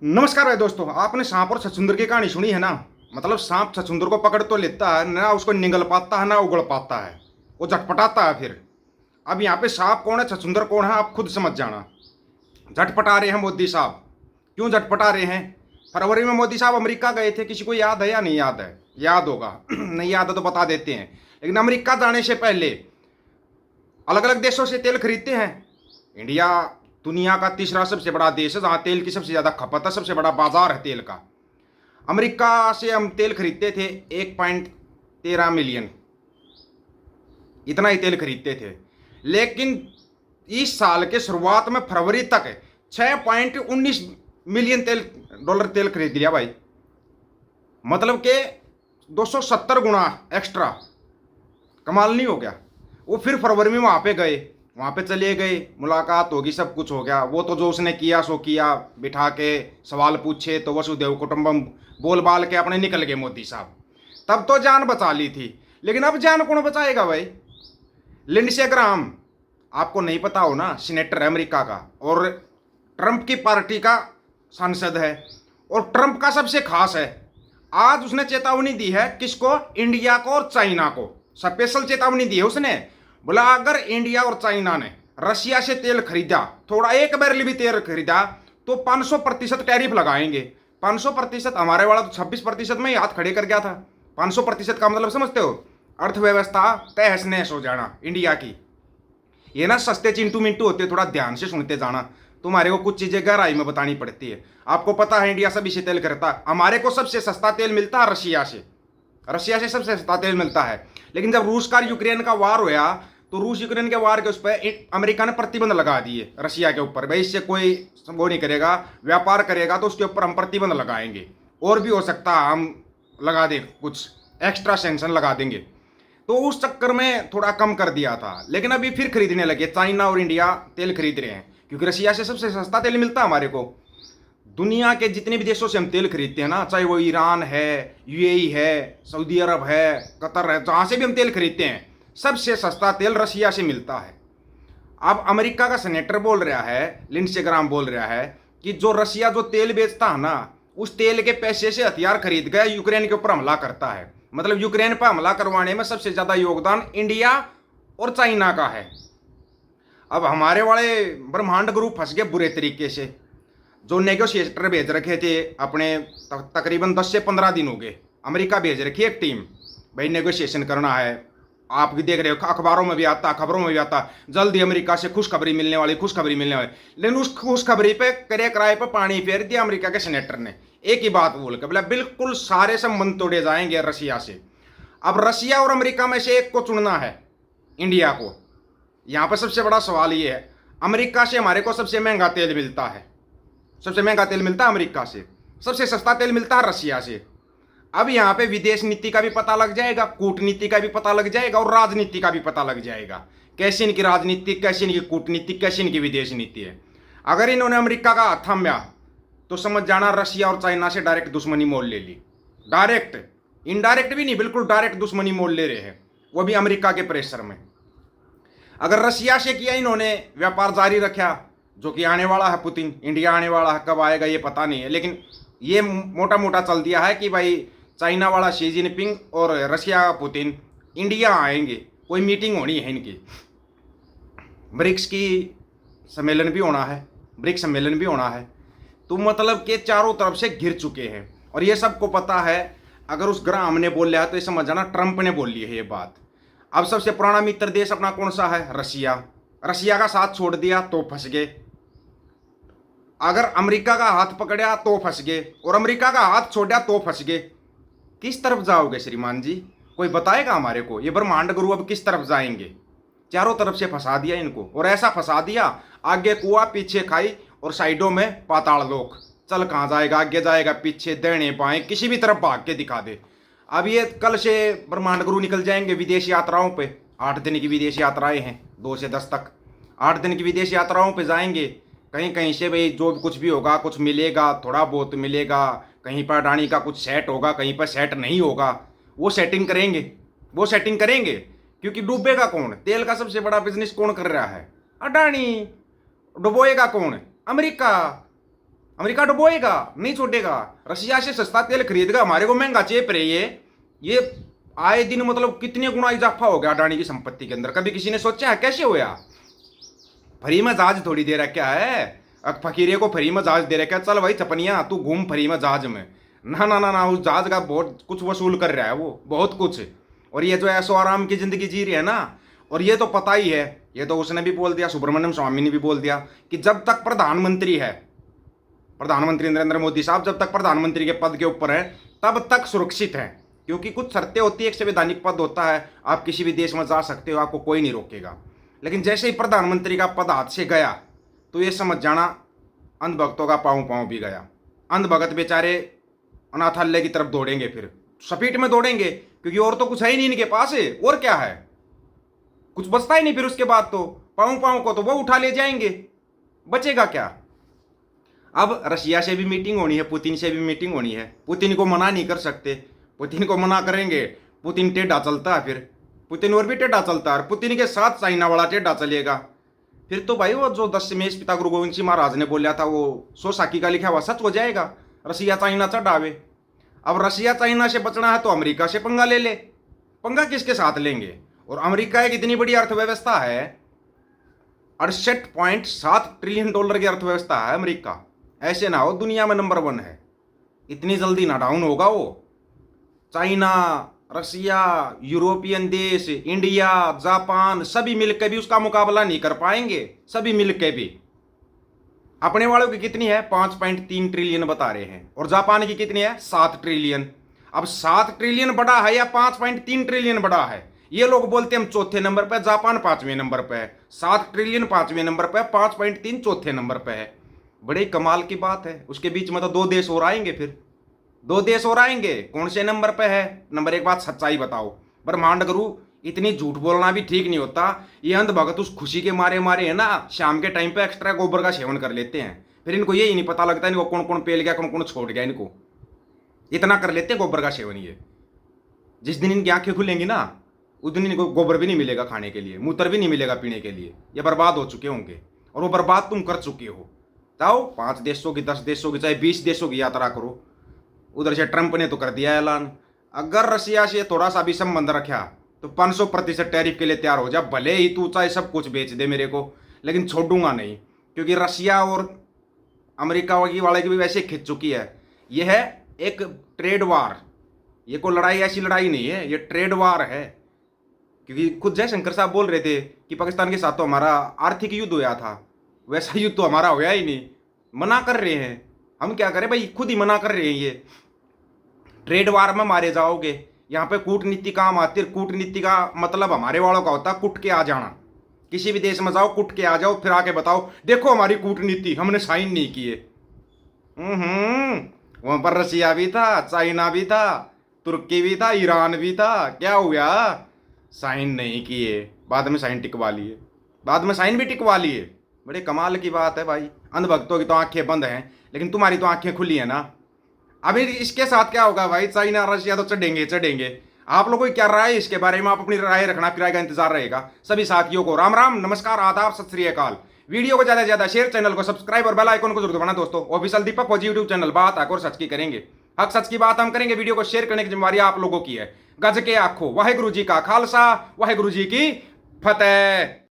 नमस्कार भाई दोस्तों, आपने सांप और छछूंदर की कहानी सुनी है ना। मतलब सांप छछूंदर को पकड़ तो लेता है ना, उसको निगल पाता है ना उगल पाता है, वो झटपटाता है फिर। अब यहाँ पे सांप कौन है छछूंदर कौन है आप खुद समझ जाना। झटपटा रहे हैं मोदी साहब। क्यों झटपटा रहे हैं? फरवरी में मोदी साहब अमेरिका गए थे, किसी को याद है या नहीं याद है? याद होगा नहीं याद है तो बता देते हैं। लेकिन अमेरिका जाने से पहले अलग अलग देशों से तेल खरीदते हैं। इंडिया दुनिया का तीसरा सबसे बड़ा देश है, जहाँ तेल की सबसे ज़्यादा खपत है, सबसे बड़ा बाजार है तेल का। अमेरिका से हम तेल खरीदते थे 1.13 मिलियन, इतना ही तेल खरीदते थे। लेकिन इस साल के शुरुआत में फरवरी तक 6.19 मिलियन डॉलर तेल खरीद लिया भाई। मतलब कि 270 गुना एक्स्ट्रा। कमाल नहीं हो गया? वो फिर फरवरी में वहाँ पे गए, वहाँ पे चले गए, मुलाकात होगी, सब कुछ हो गया। वो तो जो उसने किया सो किया, बिठा के सवाल पूछे तो वसुदेव कुटुंबम बोल बाल के अपने निकल गए मोदी साहब। तब तो जान बचा ली थी। लेकिन अब जान कौन बचाएगा भाई? लिंडसे ग्राहम, आपको नहीं पता हो ना, सीनेटर है अमेरिका का और ट्रंप की पार्टी का सांसद है। और ट्रंप का सबसे खास है, आज उसने चेतावनी दी है। किसको? इंडिया को और चाइना को स्पेशल चेतावनी दी है उसने। बोला अगर इंडिया और चाइना ने रशिया से तेल खरीदा, थोड़ा एक बैरल भी तेल खरीदा, तो 500% टैरिफ लगाएंगे। 500%? हमारे वाला तो 26% में ही हाथ खड़े कर गया था। 500% का मतलब समझते हो? अर्थव्यवस्था तहस नहस हो जाना इंडिया की। ये ना सस्ते चिंटू मिंटू होते, थोड़ा ध्यान से सुनते जाना। तुम्हारे को कुछ चीजें गहराई में बतानी पड़ती है। आपको पता है इंडिया सभी से तेल करता है, हमारे को सबसे सस्ता तेल मिलता है रशिया से। रशिया से सबसे सस्ता तेल मिलता है। लेकिन जब रूस का यूक्रेन का वार होया, तो रूस यूक्रेन के वार के उस पर अमेरिका ने प्रतिबंध लगा दिए रशिया के ऊपर। भाई इससे कोई वो नहीं करेगा, व्यापार करेगा तो उसके ऊपर हम प्रतिबंध लगाएंगे। और भी हो सकता है हम लगा दें, कुछ एक्स्ट्रा सैंक्शन लगा देंगे। तो उस चक्कर में थोड़ा कम कर दिया था। लेकिन अभी फिर खरीदने लगे, चाइना और इंडिया तेल खरीद रहे हैं, क्योंकि रशिया से सबसे सस्ता तेल मिलता है हमारे को। दुनिया के जितने भी देशों से हम तेल खरीदते हैं ना, चाहे वो ईरान है, यूएई है, सऊदी अरब है, कतर है, जहाँ से भी हम तेल खरीदते हैं, सबसे सस्ता तेल रशिया से मिलता है। अब अमेरिका का सेनेटर बोल रहा है, लिंडसे ग्राहम बोल रहा है कि जो रशिया जो तेल बेचता है ना, उस तेल के पैसे से हथियार खरीद कर यूक्रेन के ऊपर हमला करता है। मतलब यूक्रेन पर हमला करवाने में सबसे ज़्यादा योगदान इंडिया और चाइना का है। अब हमारे वाले ब्रह्मांड ग्रुप फंस गए बुरे तरीके से। जो नेगोशिएटर भेज रखे थे अपने, तकरीबन 10 से 15 दिन हो गए, अमेरिका भेज रखी है एक टीम, भाई नेगोशिएशन करना है। आप भी देख रहे हो, अखबारों में भी आता, खबरों में भी आता, जल्दी अमेरिका से खुशखबरी मिलने वाली, खुशखबरी मिलने वाली। लेकिन उस खुशखबरी पे करे किराए पर पानी फेर दिया अमेरिका के सेनेटर ने, एक ही बात बोल के, बोला बिल्कुल सारे संबंध तोड़े जाएंगे रशिया से। अब रशिया और अमेरिका में से एक को चुनना है, इंडिया को। यहाँ पर सबसे बड़ा सवाल ये है, अमेरिका से हमारे को सबसे महंगा तेल मिलता है, सबसे महंगा तेल मिलता है अमेरिका से, सबसे सस्ता तेल मिलता है रशिया से। अब यहाँ पे विदेश नीति का भी पता लग जाएगा, कूटनीति का भी पता लग जाएगा और राजनीति का भी पता लग जाएगा। कैसी इनकी राजनीति, कैसी इनकी कूटनीति, कैसी इनकी विदेश नीति है। अगर इन्होंने अमेरिका का हाथ थामा तो समझ जाना रशिया और चाइना से डायरेक्ट दुश्मनी मोल ले ली। डायरेक्ट, इनडायरेक्ट भी नहीं, बिल्कुल डायरेक्ट दुश्मनी मोल ले रहे हैं, वो भी अमेरिका के प्रेशर में। अगर रशिया से किया इन्होंने, व्यापार जारी रखा, जो कि आने वाला है पुतिन, इंडिया आने वाला है, कब आएगा ये पता नहीं है। लेकिन ये मोटा मोटा चल दिया है कि भाई चाइना वाला शी जिनपिंग और रशिया का पुतिन इंडिया आएंगे, कोई मीटिंग होनी है इनकी। ब्रिक्स की सम्मेलन भी होना है, ब्रिक्स सम्मेलन भी होना है। तो मतलब कि चारों तरफ से घिर चुके हैं और ये सबको पता है। अगर उस ग्राहम ने बोल लिया तो ये समझ जाना ट्रंप ने बोल ली है ये बात। अब सबसे पुराना मित्र देश अपना कौन सा है? रशिया। रशिया का साथ छोड़ दिया तो फंस गए। अगर अमेरिका का हाथ पकड़ा तो फंस गए, और अमेरिका का हाथ छोड़ा तो फंस गए। किस तरफ जाओगे श्रीमान जी? कोई बताएगा हमारे को? ये ब्रह्मांड गुरु अब किस तरफ जाएंगे? चारों तरफ से फंसा दिया इनको, और ऐसा फंसा दिया, आगे कुआ पीछे खाई और साइडों में पाताल लोक। चल कहाँ जाएगा? आगे जाएगा, पीछे, देने पाए, किसी भी तरफ भाग के दिखा दे। अब ये कल से ब्रह्मांड गुरु निकल जाएंगे विदेश यात्राओं पे। 8 दिन की विदेश यात्राएं हैं, 2 से 10 तक 8 दिन की विदेश यात्राओं पे जाएंगे। कहीं कहीं से भाई जो कुछ भी होगा, कुछ मिलेगा, थोड़ा बहुत मिलेगा। कहीं पर अडानी का कुछ सेट होगा, कहीं पर सेट नहीं होगा, वो सेटिंग करेंगे, वो सेटिंग करेंगे। क्योंकि डूबेगा कौन? तेल का सबसे बड़ा बिजनेस कौन कर रहा है? अडानी। डुबोएगा कौन? अमेरिका। अमेरिका डुबोएगा, नहीं छोड़ेगा। रशिया से सस्ता तेल खरीदेगा, हमारे को महंगा चेप रही है। ये आए दिन मतलब कितने गुना इजाफा हो गया अडानी की संपत्ति के अंदर। कभी किसी ने सोचा है कैसे होया? फ्री में जहाज थोड़ी दे रखा है, फकीरे को फ्री में जहाज दे रखा है, चल भाई चपनिया तू घूम फ्री में जहाज में। ना ना ना ना, उस जहाज का बहुत कुछ वसूल कर रहा है वो, बहुत कुछ। और ये जो ऐसो आराम की जिंदगी जी रही है ना, और ये तो पता ही है, ये तो उसने भी बोल दिया, सुब्रमण्यम स्वामी ने भी बोल दिया कि जब तक प्रधानमंत्री है, प्रधानमंत्री नरेंद्र मोदी साहब जब तक प्रधानमंत्री के पद के ऊपर है तब तक सुरक्षित है। क्योंकि कुछ शर्तें होती है, एक संवैधानिक पद होता है, आप किसी भी देश में जा सकते हो, आपको कोई नहीं रोकेगा। लेकिन जैसे ही प्रधानमंत्री का पद हाथ से गया तो ये समझ जाना अंधभक्तों का पाँव पाँव भी गया। अंधभगत बेचारे अनाथालय की तरफ दौड़ेंगे, फिर सपीट में दौड़ेंगे, क्योंकि और तो कुछ है ही नहीं इनके पास है, और क्या है, कुछ बचता ही नहीं। फिर उसके बाद तो पाँव पाँव को तो वो उठा ले जाएंगे, बचेगा क्या? अब रशिया से भी मीटिंग होनी है, पुतिन से भी मीटिंग होनी है। पुतिन को मना नहीं कर सकते, पुतिन को मना करेंगे पुतिन टेढ़ा चलता है, फिर पुतिन और भी टेढ़ा चलता है, पुतिन के साथ चाइना वाला टेढ़ा चलेगा। फिर तो भाई वो जो दशमेश पिता गुरु गोविंद सिंह महाराज ने बोला था, वो सोसाकी का लिखा हुआ सच हो जाएगा, रशिया चाइना चढ़ावे। अब रशिया चाइना से बचना है तो अमेरिका से पंगा ले ले। पंगा किसके साथ लेंगे? और अमेरिका एक इतनी बड़ी अर्थव्यवस्था है, 68.7 ट्रिलियन डॉलर की अर्थव्यवस्था है अमेरिका। ऐसे ना हो दुनिया में नंबर 1 है, इतनी जल्दी ना डाउन होगा वो। चाइना, रशिया, यूरोपियन देश, इंडिया, जापान सभी मिलकर भी उसका मुकाबला नहीं कर पाएंगे। सभी मिलकर भी। अपने वालों की कितनी है? 5.3 ट्रिलियन बता रहे हैं, और जापान की कितनी है? 7 ट्रिलियन। अब 7 ट्रिलियन बड़ा है या 5.3 ट्रिलियन बड़ा है? ये लोग बोलते हैं हम चौथे नंबर पे, जापान 5वें नंबर पे है, 7 ट्रिलियन 5वें नंबर पे, 5.3 चौथे नंबर पे है। बड़े कमाल की बात है। उसके बीच में तो 2 देश और आएंगे, फिर 2 देश और आएंगे। कौन से नंबर पे है? नंबर 1 बात सच्चाई बताओ, ब्रह्मांड गुरु इतनी झूठ बोलना भी ठीक नहीं होता। ये अंधभगत उस खुशी के मारे मारे है ना, शाम के टाइम पे एक्स्ट्रा गोबर का सेवन कर लेते हैं, फिर इनको यही नहीं पता लगता इनको कौन कौन पेल गया, कौन कौन छोड़ गया, इनको इतना कर लेते हैं गोबर का सेवन। ये जिस दिन इनकी आंखें खुलेंगी ना, उस दिन इनको गोबर भी नहीं मिलेगा खाने के लिए, मूत्र भी नहीं मिलेगा पीने के लिए। ये बर्बाद हो चुके होंगे, और वो बर्बाद तुम कर चुके हो। जाओ 5 देशों की, 10 देशों की, चाहे 20 देशों की यात्रा करो। उधर से ट्रंप ने तो कर दिया ऐलान, अगर रशिया से थोड़ा सा भी संबंध रखा तो 500% टैरिफ के लिए तैयार हो जा। भले ही तू चाहे सब कुछ बेच दे मेरे को, लेकिन छोड़ूंगा नहीं। क्योंकि रशिया और अमेरिका की वाले की भी वैसे खिंच चुकी है। यह है एक ट्रेड वार, ये कोई लड़ाई ऐसी लड़ाई नहीं है, ये ट्रेड वार है। क्योंकि खुद जयशंकर साहब बोल रहे थे कि पाकिस्तान के साथ तो हमारा आर्थिक युद्ध हुआ था, वैसा युद्ध तो हमारा होया ही नहीं। मना कर रहे हैं, हम क्या करें भाई, खुद ही मना कर रहे हैं। ये ट्रेड वार में मारे जाओगे। यहाँ पे कूटनीति काम आती है। कूटनीति का मतलब हमारे वालों का होता है कुट के आ जाना। किसी भी देश में जाओ, कुट के आ जाओ, फिर आके बताओ देखो हमारी कूटनीति, हमने साइन नहीं किए। वहां पर रशिया भी था, चाइना भी था, तुर्की भी था, ईरान भी था, क्या हुआ? साइन नहीं किए, बाद में साइन टिकवा लिए, बाद में साइन भी टिकवा लिए। बड़े कमाल की बात है भाई। अंधभक्तों की तो आंखें बंद हैं, लेकिन तुम्हारी तो आंखें खुली है ना। अभी इसके साथ क्या होगा भाई? चाइना रशिया तो चढ़ेंगे चढ़ेंगे। आप लोगों की क्या राय है इसके बारे में? आप अपनी राय रखना, फिर का इंतजार रहेगा। सभी साथियों को राम राम, नमस्कार, आदाब, सत श्री अकाल। वीडियो को ज्यादा से ज्यादा शेयर, चैनल को सब्सक्राइब और बेल आइकन को जरूर दबाना दोस्तों। ऑफिशियल दीपक फौजी यूट्यूब चैनल, बात हक और सच की करेंगे। हक सच की बात हम करेंगे। वीडियो को शेयर करने की जिम्मेवारी आप लोगों की है। गज के आखो वाहेगुरु जी का खालसा, वाहेगुरु जी की फतेह।